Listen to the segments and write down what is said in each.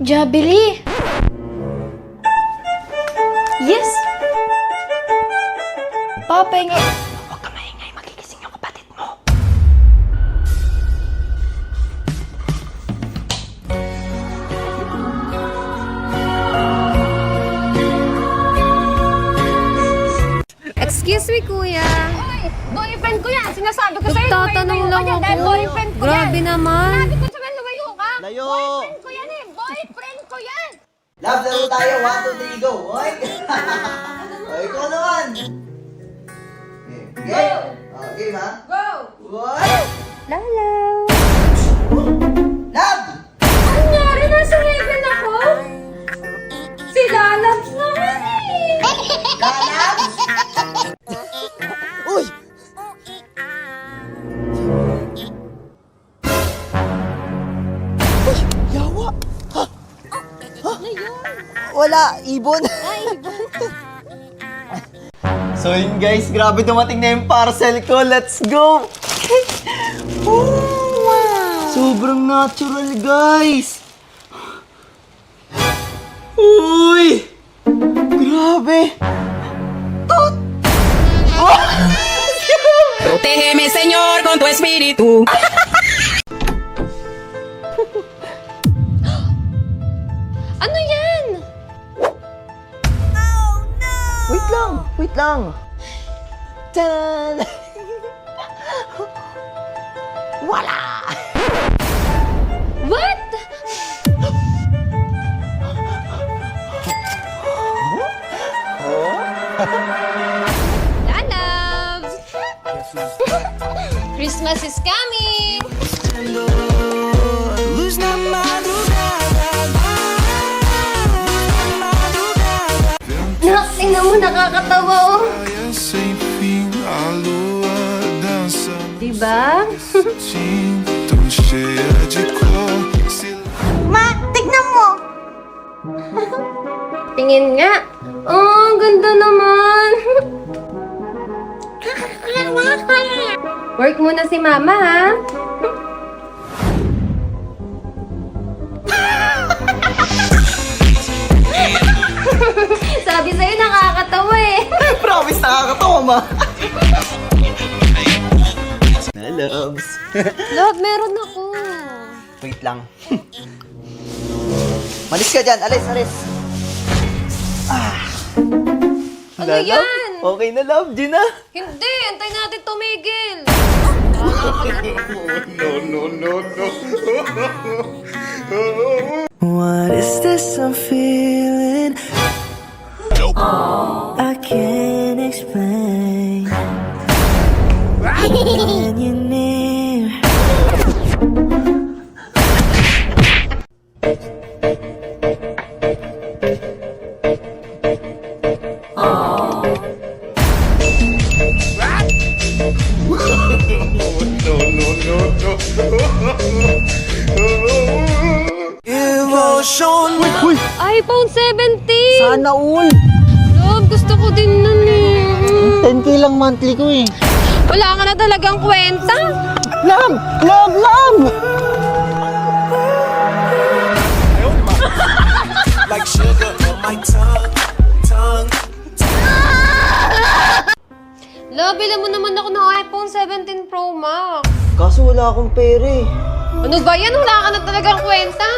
Jabili! Yes! Papahinga. Huwag ka maingay, magigising yung kapatid mo. Excuse me, kuya. Hoy, boyfriend ko yan. Sinasabi ko sa'yo, Nagtatanong lang lumayo ka dyan dahil ako. boyfriend ko Grabe yan. naman. Sabi ko sa'yo, lumayo ka. Layo. Boyfriend ko yan eh. Boyfriend ko yan. Love, laro tayo. 1, 2, 3, go. Oy! Oy, ikaw naman. Game. Game ha? Go. Oy! Lalo. Love! Ano nangyari? Nasa heaven ako? Si Lalabs naman eh. Love! Uy! Uy! Yawa! Ha? Ha? Wala! Ibon! So yun guys, grabe dumating na yung parcel ko. Let's go! Sobrang natural guys! Uy! Grabe! Protégeme, Señor, con tu espíritu. Ano yan? Wait lang! Wait lang! Tadan! Wala! What? Lalabs! Christmas is coming! Nak, tingnan mo, nakakatawa oh. Sem fim, a lua dança Diba? tão cheia de cor. Ma, tignan mo. Tingin nga. Oh, ang ganda naman. Work muna si mama, ha? Sabi sa'yo, nakakatawa eh. Promise, nakakatawa ma! Loves! Love, meron ako. Wait lang. Malis ka dyan! Alis, alis! Ano yan? Okay na, love. Di na. Hindi, antay natin tumigil. What is this I'm feeling? I can't explain. When you're near. Emotion. iPhone 17! Sana all! Love, gusto ko din nun eh. 10K lang monthly ko eh. Wala ka na talagang kwenta. Love! Love! Love! Like sugar on my tongue. Love, bilan mo naman ako ng iPhone 17 Pro Max. Kaso wala akong pera eh. Ano ba yan? Wala ka na talagang kwenta.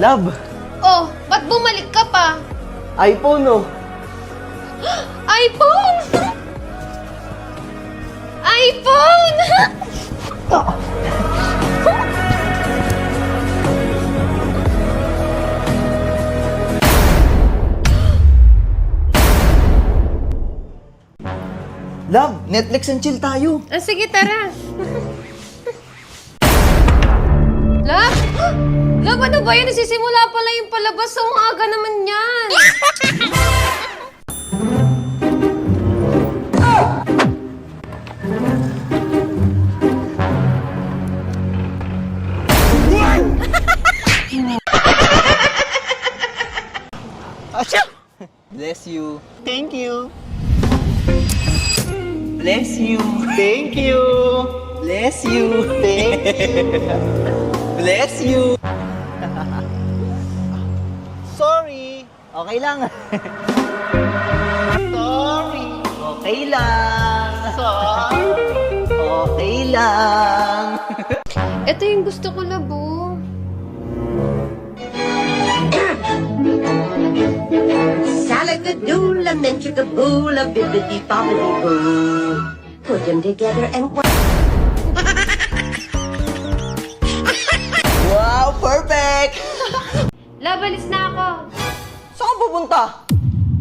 Love! Oh, ba't bumalik ka pa? iPhone oh! iPhone! iPhone! Love! Netflix and chill tayo! Ah, sige, tara. Love? Love, ano ba yun? Nasisimula pala yung palabas. So, ang aga naman yan. Asya! Bless you. Thank you. Bless you. Thank you. Bless you. Thank you. Bless you. Sorry. Okay lang. Sorry. Okay lang. Sorry. Okay lang. Ito yung gusto ko, Labo. Salagadoola, menchikaboola, bibbidi bobbidi boo. Put them together and Wow, perfect! Love, alis na ako. Saan ka pupunta?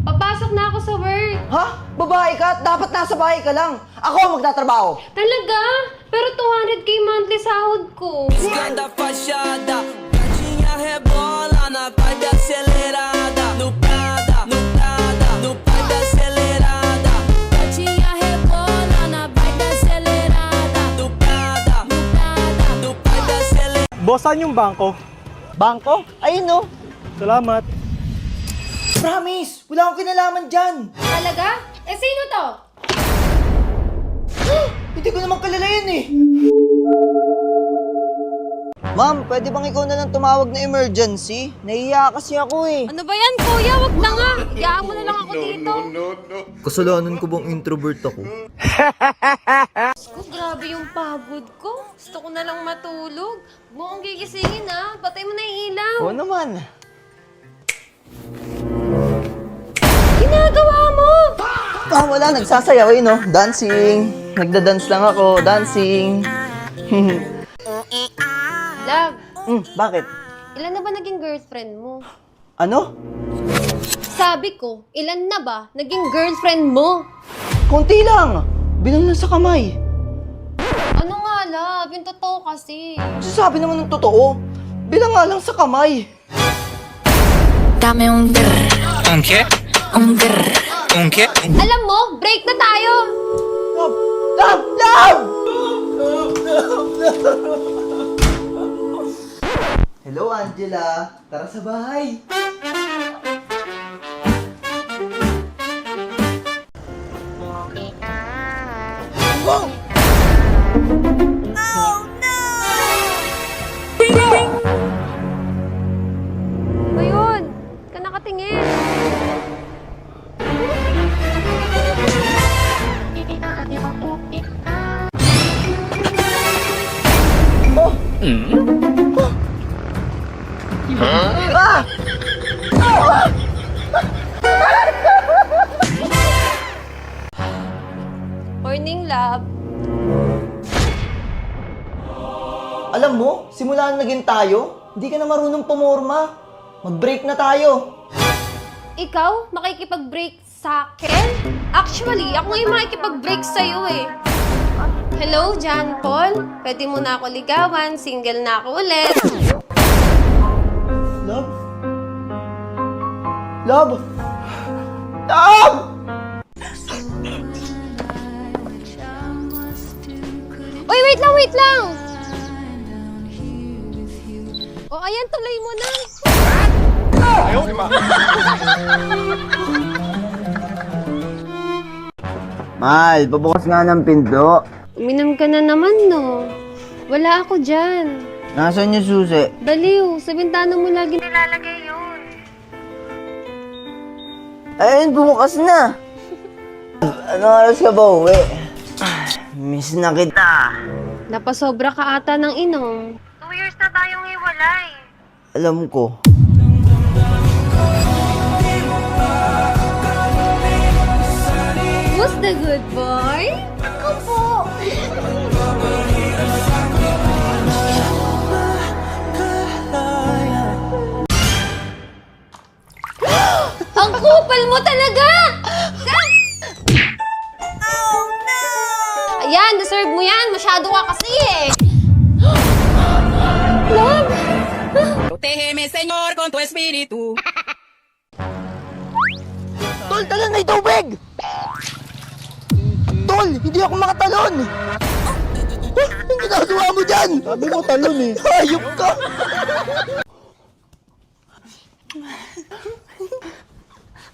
Papasok na ako sa work. Ha? Babae ka? Dapat nasa bahay ka lang. Ako ang magtatrabaho. Talaga? Pero 200k monthly sahod ko. Cada fachada, gatinha rebola na vibe acelerada. No Prada, no Prada, no vibe acelerada. Gatinha rebola na vibe acelerada. No Prada, no Prada, no vibe acelerada. Boss, saan yung bangko? Bangko? Ayun no. Salamat. Promise! Wala akong kinalaman dyan. Talaga? Eh, sino to? Hindi ko naman kilala yan eh. Ma'am, pwede bang ikaw na lang tumawag na emergency? Nahiya kasi ako eh. Ano ba yan, kuya? Wag na nga. Iyaan mo na lang ako dito. Kasalanan ko bang introvert ako? Ko, grabe yung pagod ko. Gusto ko na lang matulog. Buong gigisingin ha. Patay mo na yung ilaw. Oo naman. Ginagawa mo! Ah, wala. Nagsasayaw eh, no? Dancing. Nagda-dance lang ako. Dancing. Love, Bakit? ilan na ba naging girlfriend mo? Ano? Sabi ko, ilan na ba naging girlfriend mo? Konti lang. Bilang lang sa kamay. Ano nga, love? Yung totoo kasi. Sabi naman ng totoo. Bilang nga lang sa kamay. Dame un grr. Un qué? Un grr. Un qué? Alam mo, break na tayo! Love! Love! Love! Hello, Angela. Tara sa bahay. Wow! Ba yun? Ka nakatingin. Ah! Morning, love. Alam mo, simula na naging tayo, hindi ka na marunong pumorma. Mag-break na tayo. Ikaw, makikipag-break sa akin? Actually, ako nga yung makikipag-break sa'yo eh. Hello, John Paul? Pwede mo na ako ligawan, single na ako ulit. Love? Love? Love! Uy, wait lang, wait lang! O, ayan, tuloy mo na. Mahal, pabukas nga ng pinto. Uminom ka na naman, no? Wala ako dyan. Nasaan yung susi? Baliw, sa bintana mo lagi nilalagay yun. Ayun, bukas na. Anong oras ka ba uwi? Miss na kita. Napasobra ka ata ng inom. 2 years na tayong hiwalay. Alam ko. Who's the good boy? Ako po. Ang kupal mo talaga! Oh no! Ayan, deserve mo yan. Masyado ka kasi eh. Love! Protégeme, Señor, con tu espíritu. Tol, tala na yung tubig! Tol, hindi ako makatalon! Ang ginagawa mo dyan? Sabi mo talon eh. Hayop ka!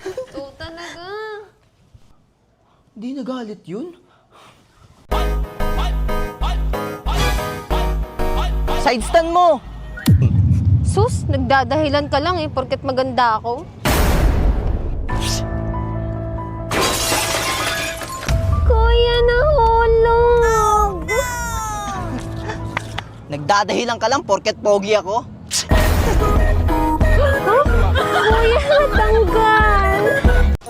So Hindi nagalit yun? Side stand mo! Sus, nagdadahilan ka lang eh, porket maganda ako. Kuya, nahulog! Nagdadahilan ka lang porket pogi ako? Kuya, natanggal!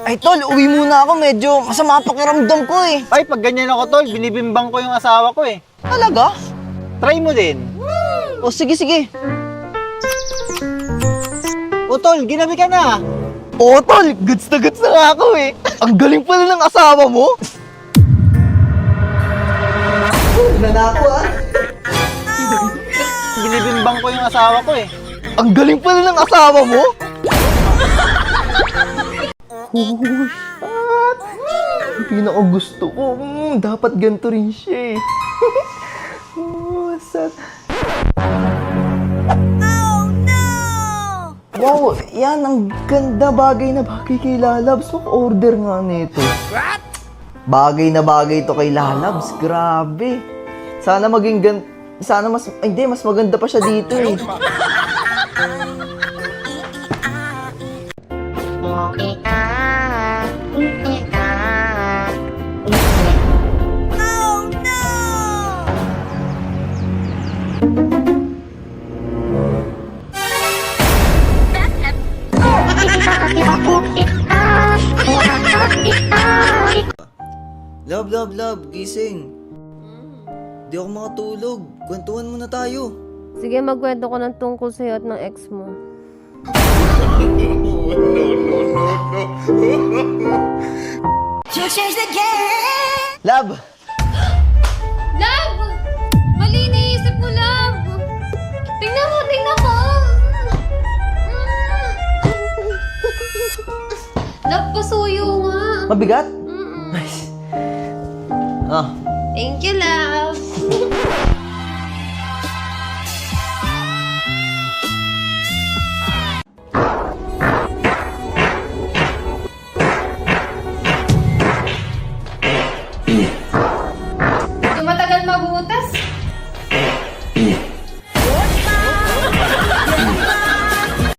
Ay tol, uwi muna ako. Medyo masama pakiramdam ko eh. Ay, pag ganyan ako, tol, binibimbang ko yung asawa ko eh. Talaga? Try mo din. O sige, sige. O, tol, ginabi ka na. Oo tol, goods na nga ako eh. Ang galing pala ng asawa mo. Na ako ah. Binibimbang ko yung asawa ko eh. Ang galing pala ng asawa mo. Oh, shit. Pinaka-gusto ko. Dapat ganito rin siya eh. Oh, sad. Wow, yan ang ganda, bagay na bagay kay Lalabs. Order nga nito. Bagay na bagay to kay Lalabs. Grabe. Sana maging sana mas hindi mas maganda pa siya dito eh. Love, gising. Di ako makatulog. Kwentuhan muna tayo. Sige, magkwento ko ng tungkol sa'yo at ng ex mo. Love! Love! Mali iniisip mo, Love! Tingnan mo, tingnan mo! Love, pasuyo nga. Mabigat? Mm-mm. Ah, Thank you, Love.